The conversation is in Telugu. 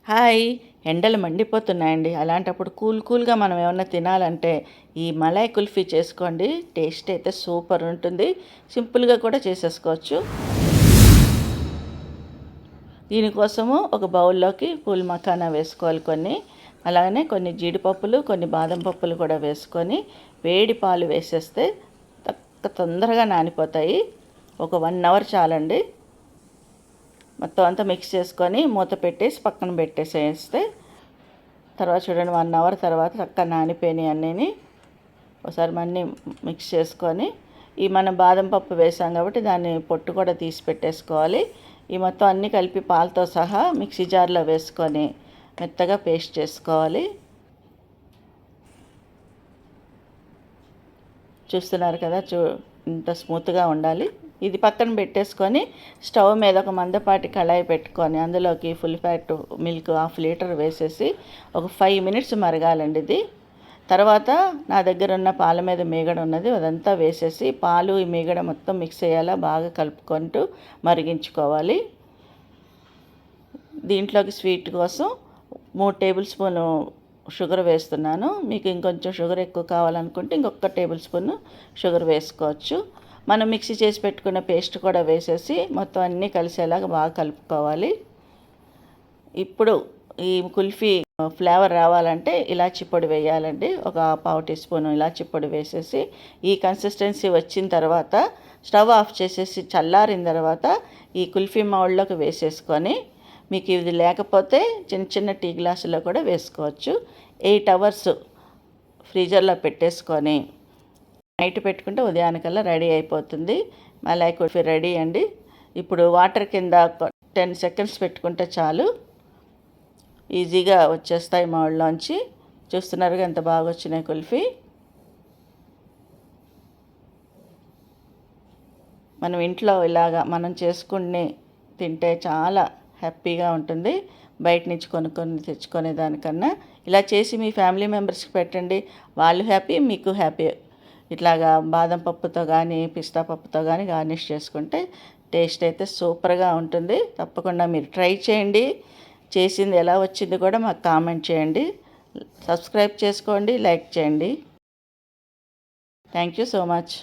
హాయ్. ఎండలు మండిపోతున్నాయండి. అలాంటప్పుడు కూల్గా మనం ఏమన్నా తినాలంటే ఈ మలాయ్ కుల్ఫీ చేసుకోండి. టేస్ట్ అయితే సూపర్ ఉంటుంది. సింపుల్గా కూడా చేసేసుకోవచ్చు. దీనికోసము ఒక బౌల్లోకి పూల్ మఖానా వేసుకోవాలి కొన్ని. అలాగనే కొన్ని జీడిపప్పులు, కొన్ని బాదం పప్పులు కూడా వేసుకొని వేడి పాలు వేసేస్తే తొందరగా నానిపోతాయి. ఒక 1 అవర్ చాలండి. మొత్తం అంతా మిక్స్ చేసుకొని మూత పెట్టేసి పక్కన పెట్టేసేస్తే తర్వాత చూడండి 1 అవర్ తర్వాత చక్కగా నానిపోయినాయి అన్నీ. ఒకసారి మళ్ళీ మిక్స్ చేసుకొని ఈ మనం బాదం పప్పు వేసాం కాబట్టి దాన్ని పొట్టు కూడా తీసి పెట్టేసుకోవాలి. ఈ మొత్తం అన్నీ కలిపి పాలతో సహా మిక్సీ జార్లో వేసుకొని మెత్తగా పేస్ట్ చేసుకోవాలి. చూస్తున్నారు కదా, ఇంత స్మూత్గా ఉండాలి. ఇది పక్కన పెట్టేసుకొని స్టవ్ మీద ఒక మందపాటి కళాయి పెట్టుకొని అందులోకి ఫుల్ ఫ్యాట్ మిల్క్ 1/2 లీటర్ వేసేసి ఒక 5 మినిట్స్ మరగాలండి ఇది. తర్వాత నా దగ్గర ఉన్న పాల మీద మీగడ ఉన్నది, అదంతా వేసేసి పాలు ఈ మీగడ మొత్తం మిక్స్ అయ్యేలా బాగా కలుపుకుంటూ మరిగించుకోవాలి. దీంట్లోకి స్వీట్ కోసం 3 టేబుల్ స్పూను షుగర్ వేస్తున్నాను. మీకు ఇంకొంచెం షుగర్ ఎక్కువ కావాలనుకుంటే ఇంకొక టేబుల్ స్పూన్ షుగర్ వేసుకోవచ్చు. మనం మిక్సీ చేసి పెట్టుకున్న పేస్ట్ కూడా వేసేసి మొత్తం అన్నీ కలిసేలాగా బాగా కలుపుకోవాలి. ఇప్పుడు ఈ కుల్ఫీ ఫ్లేవర్ రావాలంటే ఇలాచి పొడి వేయాలండి. ఒక 1/2 టీ స్పూన్ ఇలాచి పొడి వేసేసి ఈ కన్సిస్టెన్సీ వచ్చిన తర్వాత స్టవ్ ఆఫ్ చేసేసి చల్లారిన తర్వాత ఈ కుల్ఫీ మౌల్డ్లోకి వేసేసుకొని మీకు ఇది లేకపోతే చిన్న చిన్న టీ గ్లాసులో కూడా వేసుకోవచ్చు. 8 అవర్స్ ఫ్రీజర్లో పెట్టేసుకొని నైట్ పెట్టుకుంటే ఉదయానికల్లా రెడీ అయిపోతుంది. మలాయ్ కుల్ఫీ రెడీ అండి. ఇప్పుడు వాటర్ కింద 10 సెకండ్స్ పెట్టుకుంటే చాలు, ఈజీగా వచ్చేస్తాయి మౌల్డ్లోంచి. చూస్తున్నారుగా ఎంత బాగా వచ్చినాయి కుల్ఫీ. మనం ఇంట్లో ఇలాగా మనం చేసుకుని తింటే చాలా హ్యాపీగా ఉంటుంది. బయట నుంచి కొనుక్కొని తెచ్చుకునే దానికన్నా ఇలా చేసి మీ ఫ్యామిలీ మెంబర్స్కి పెట్టండి. వాళ్ళు హ్యాపీ, మీకు హ్యాపీ. ఇట్లాగా బాదం పప్పుతో కానీ పిస్తా పప్పుతో కానీ గార్నిష్ చేసుకుంటే టేస్ట్ అయితే సూపర్గా ఉంటుంది. తప్పకుండా మీరు ట్రై చేయండి. చేసింది ఎలా వచ్చింది కూడా మాకు కామెంట్ చేయండి. సబ్స్క్రైబ్ చేసుకోండి, లైక్ చేయండి. Thank you so much.